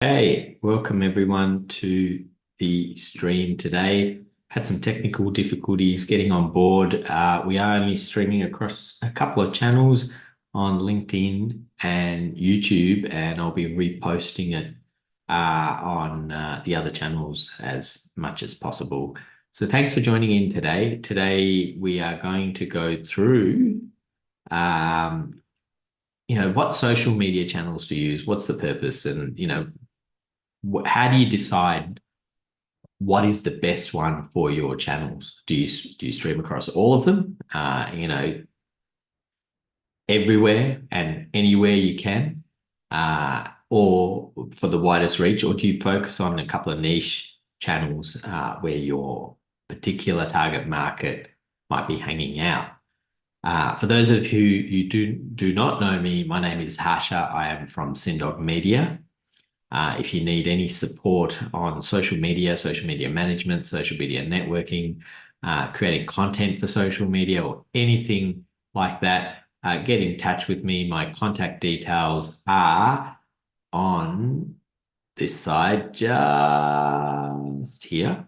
Hey, welcome everyone to the stream today. Had some technical difficulties getting on board. We are only streaming across a couple of channels on LinkedIn and YouTube, and I'll be reposting it on the other channels as much as possible. So thanks for joining in today. Today we are going to go through um, what social media channels to use, what's the purpose, and how do you decide what is the best one for your channels? Do you stream across all of them? Everywhere and anywhere you can, or for the widest reach, or do you focus on a couple of niche channels where your particular target market might be hanging out? For those of you who do not know me, my name is Harsha. I am from Cindog Media. If you need any support on social media management, social media networking, creating content for social media or anything like that, get in touch with me. My contact details are on this side, just here.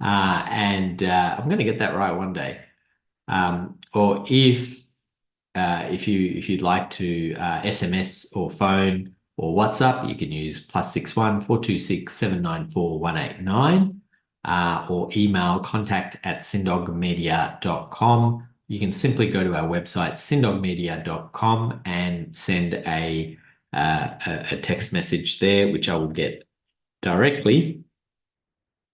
I'm going to get that right one day. Or if you'd like to SMS or phone or WhatsApp, you can use +61 426 794 189 or email contact@cindogmedia.com. You can simply go to our website, cindogmedia.com, and send a text message there, which I will get directly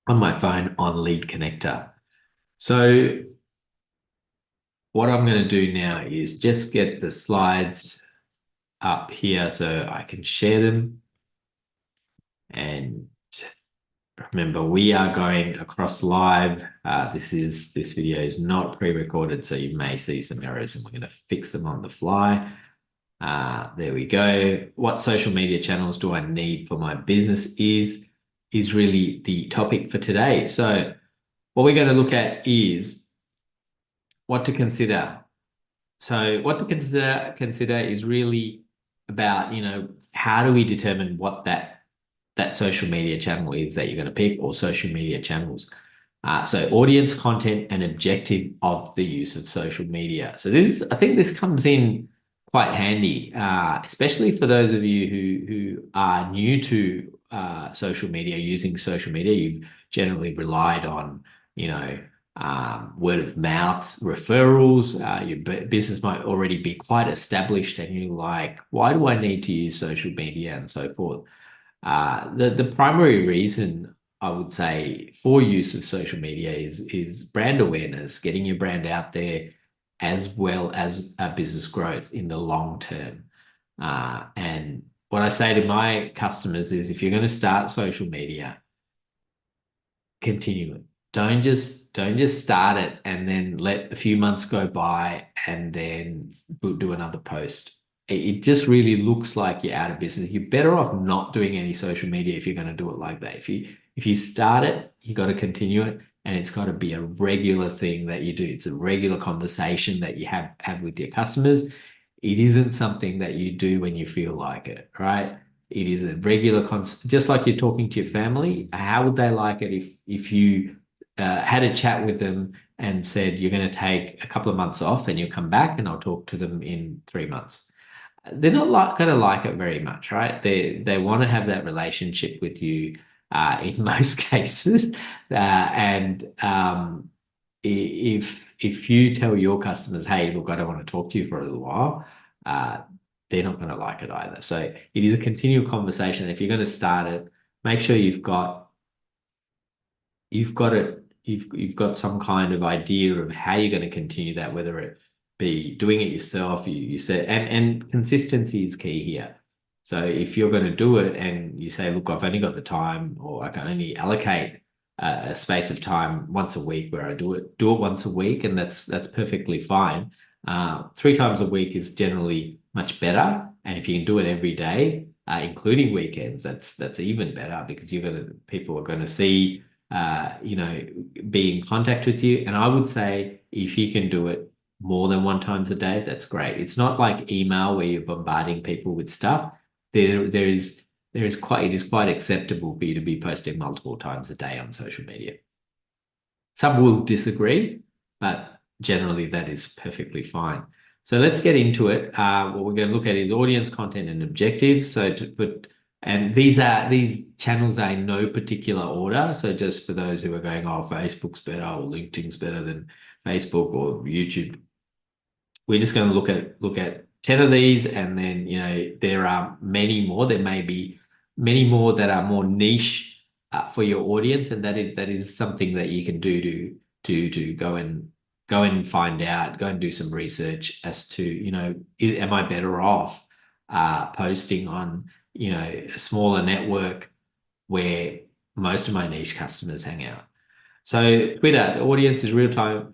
on my phone on Lead Connector. So what I'm going to do now is just get the slides up here so I can share them. And remember, we are going across live. This video is not pre-recorded, so you may see some errors, and we're going to fix them on the fly. There we go. What social media channels do I need for my business is really the topic for today. So what we're going to look at is what to consider. So what to consider is really about, how do we determine what that social media channel is that you're going to pick, or social media channels. So audience, content, and objective of the use of social media. So I think this comes in quite handy, especially for those of you who are new to social media, using social media. You've generally relied on, word of mouth referrals. Your business might already be quite established, and you're like, why do I need to use social media and so forth? The primary reason I would say for use of social media is brand awareness, getting your brand out there, as well as business growth in the long term. And what I say to my customers is, if you're going to start social media, continue it. Don't just start it and then let a few months go by and then do another post. It just really looks like you're out of business. You're better off not doing any social media if you're going to do it like that. If you start it, you got to continue it, and it's got to be a regular thing that you do. It's a regular conversation that you have with your customers. It isn't something that you do when you feel like it, right? It is a regular just like you're talking to your family. How would they like it if you had a chat with them and said, you're going to take a couple of months off and you'll come back and I'll talk to them in 3 months? They're not going to like it very much, right? They want to have that relationship with you in most cases. And if you tell your customers, hey, look, I don't want to talk to you for a little while, they're not going to like it either. So it is a continual conversation. If you're going to start it, make sure you've got some kind of idea of how you're going to continue that, whether it be doing it yourself, you said, and consistency is key here. So if you're going to do it and you say, look, I've only got the time, or I can only allocate a space of time once a week where I do it once a week, and that's perfectly fine. 3 times a week is generally much better, and if you can do it every day, including weekends, that's even better, because people are going to see, be in contact with you. And I would say, if you can do it more than 1 time a day, that's great. It's not like email where you're bombarding people with stuff. There is it is quite acceptable for you to be posting multiple times a day on social media. Some will disagree, but generally that is perfectly fine. So let's get into it. What we're going to look at is audience, content, and objectives. And these channels are in no particular order. So just for those who are going, oh, Facebook's better or LinkedIn's better than Facebook or YouTube, we're just going to look at 10 of these, and then there are many more. There may be many more that are more niche for your audience, and that is something that you can do to go and find out, go and do some research as to am I better off posting on a smaller network where most of my niche customers hang out. So Twitter, the audience is real-time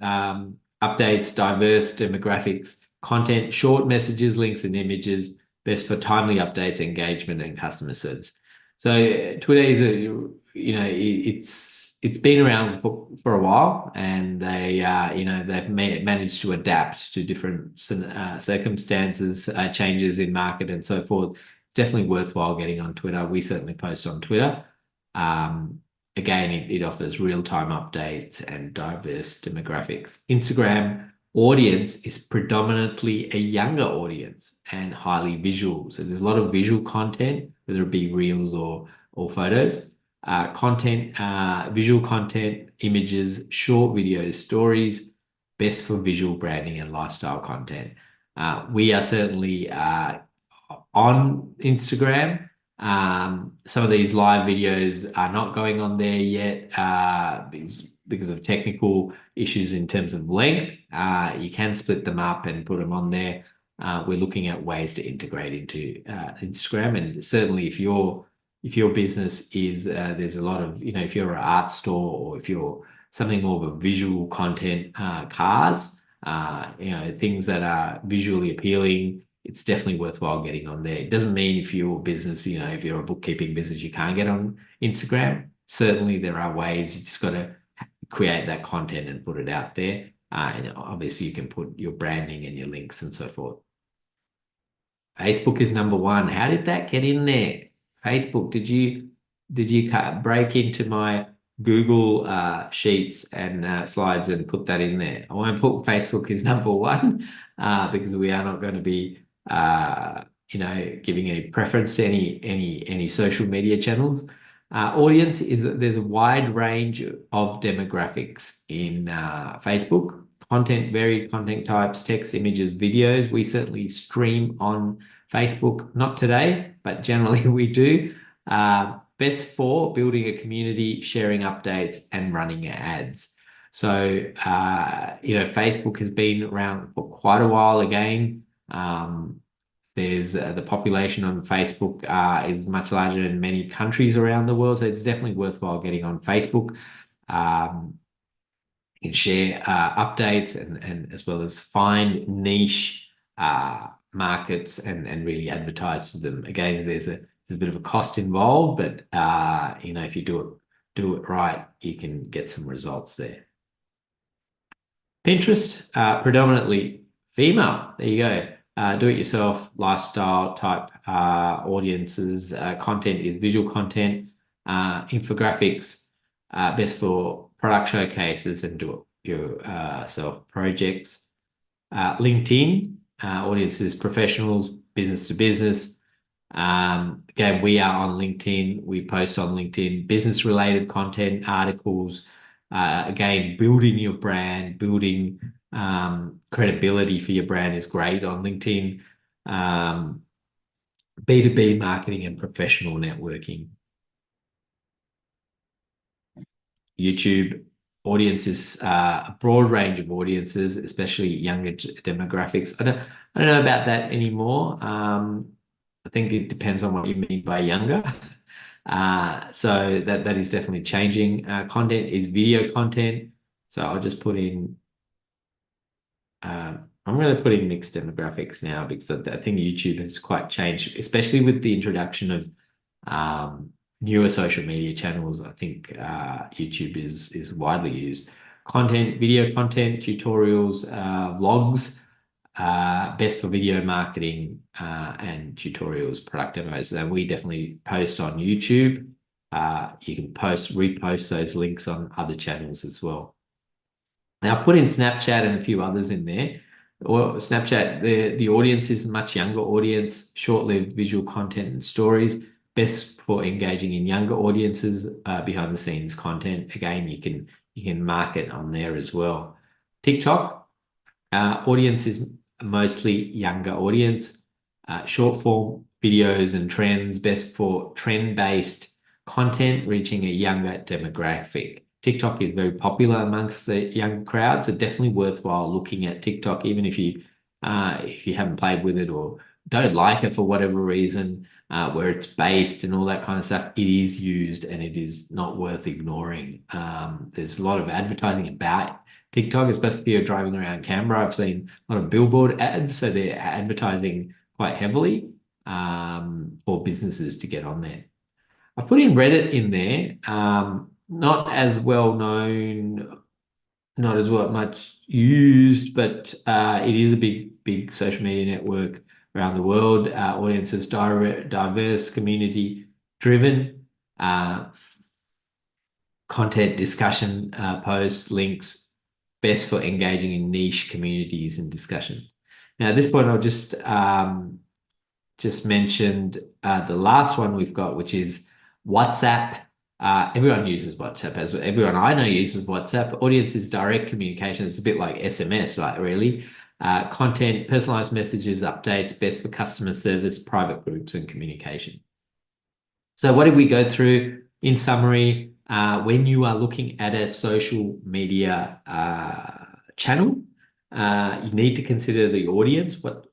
updates, diverse demographics, content, short messages, links, and images, best for timely updates, engagement, and customer service. So Twitter is it's been around for a while, and they've managed to adapt to different circumstances, changes in market, and so forth. Definitely worthwhile getting on Twitter. We certainly post on Twitter. Again, it offers real-time updates and diverse demographics. Instagram audience is predominantly a younger audience and highly visual. So there's a lot of visual content, whether it be reels or photos. Visual content, images, short videos, stories, best for visual branding and lifestyle content. We are certainly on Instagram. Some of these live videos are not going on there yet because of technical issues in terms of length. You can split them up and put them on there. We're looking at ways to integrate into Instagram, and certainly if your business is there's a lot of if you're an art store, or if you're something more of a visual content, cars, things that are visually appealing, it's definitely worthwhile getting on there. It doesn't mean if your business, if you're a bookkeeping business, you can't get on Instagram. Certainly there are ways. You just got to create that content and put it out there. And obviously you can put your branding and your links and so forth. Facebook is number one. How did that get in there? Facebook, did you break into my Google Sheets and slides and put that in there? I won't put Facebook as number one because we are not going to be giving any preference to any social media channels. Audience there's a wide range of demographics in Facebook. Varied content types, text, images, videos. We certainly stream on Facebook, not today, but generally we do. Best for building a community, sharing updates, and running ads. So, Facebook has been around for quite a while again. There's the population on Facebook is much larger in many countries around the world, so it's definitely worthwhile getting on Facebook. You can share updates and as well as find niche markets and really advertise to them. Again, there's a bit of a cost involved, but if you do it right, you can get some results there. Pinterest, predominantly female. There you go. Do-it-yourself lifestyle type audiences. Content is visual content, infographics, best for product showcases and do-it-yourself projects. LinkedIn, audiences, professionals, business to business. Again, we are on LinkedIn. We post on LinkedIn business-related content, articles. Again, building your brand, building credibility for your brand is great on LinkedIn. B2B marketing and professional networking. YouTube audiences, a broad range of audiences, especially younger demographics. I don't know about that anymore. I think it depends on what you mean by younger. So that is definitely changing. Content is video content. So I'll just put in, I'm going to put in mixed demographics now because I think YouTube has quite changed, especially with the introduction of newer social media channels. I think YouTube is widely used. Content, video content, tutorials, vlogs, best for video marketing and tutorials, product demos. And we definitely post on YouTube. You can repost those links on other channels as well. Now I've put in Snapchat and a few others in there. Or Snapchat, the audience is a much younger audience, short-lived visual content and stories, best for engaging in younger audiences, behind the scenes content. Again, you can market on there as well. TikTok, audience is mostly younger audience, short form videos and trends, best for trend-based content reaching a younger demographic. TikTok is very popular amongst the young crowd, so definitely worthwhile looking at TikTok, even if you haven't played with it or don't like it for whatever reason, where it's based and all that kind of stuff. It is used and it is not worth ignoring. There's a lot of advertising about TikTok, especially if you're driving around Canberra. I've seen a lot of billboard ads, so they're advertising quite heavily for businesses to get on there. I put in Reddit in there. Not as well known, not as much used, but it is a big social media network around the world. Audiences diverse, community driven, content discussion posts, links, best for engaging in niche communities and discussion. Now at this point, I'll just mentioned the last one we've got, which is WhatsApp. Everyone uses WhatsApp, as everyone I know uses WhatsApp. Audience is direct communication. It's a bit like SMS, right? Really. Content, personalized messages, updates, best for customer service, private groups, and communication. So what did we go through? In summary, when you are looking at a social media channel, you need to consider the audience. What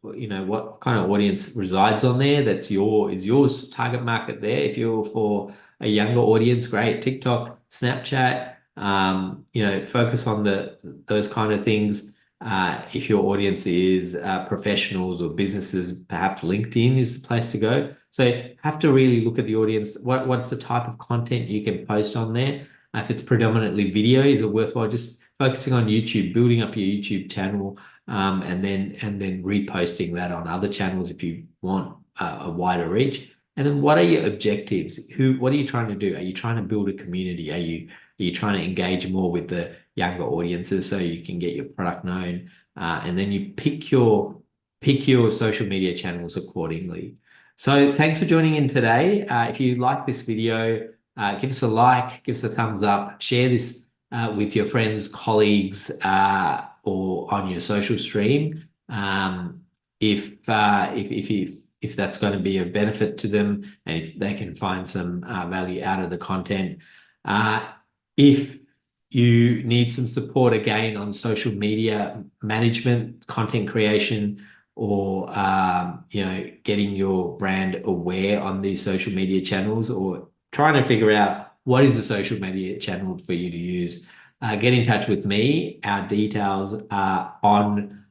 kind of audience resides on there? Is your target market there? If you're for a younger audience, great. TikTok, Snapchat, focus on those kind of things. If your audience is professionals or businesses, perhaps LinkedIn is the place to go. So have to really look at the audience. What's the type of content you can post on there? If it's predominantly video, is it worthwhile just focusing on YouTube, building up your YouTube channel, and then reposting that on other channels if you want a wider reach? And then what are your objectives? What are you trying to do? Are you trying to build a community? Are you trying to engage more with the younger audiences so you can get your product known? And then you pick your social media channels accordingly. So thanks for joining in today. If you like this video, give us a like, give us a thumbs up, share this with your friends, colleagues, or on your social stream. If that's going to be of benefit to them and if they can find some value out of the content. If you need some support again on social media management, content creation, or getting your brand aware on these social media channels, or trying to figure out what is the social media channel for you to use, get in touch with me. Our details are on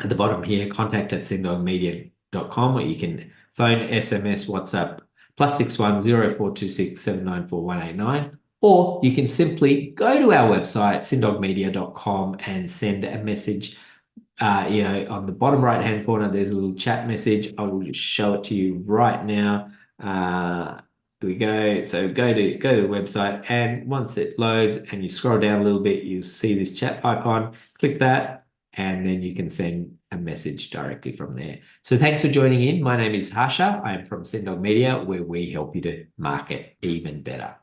at the bottom here, contact@cindogmedia.com, or you can phone, SMS, WhatsApp +61 0426 794 189, or you can simply go to our website, cindogmedia.com, and send a message. On the bottom right-hand corner, there's a little chat message. I will just show it to you right now. Here we go. So go to the website, and once it loads and you scroll down a little bit, you'll see this chat icon. Click that, and then you can send a message directly from there. So thanks for joining in. My name is Harsha. I am from Cindog Media, where we help you to market even better.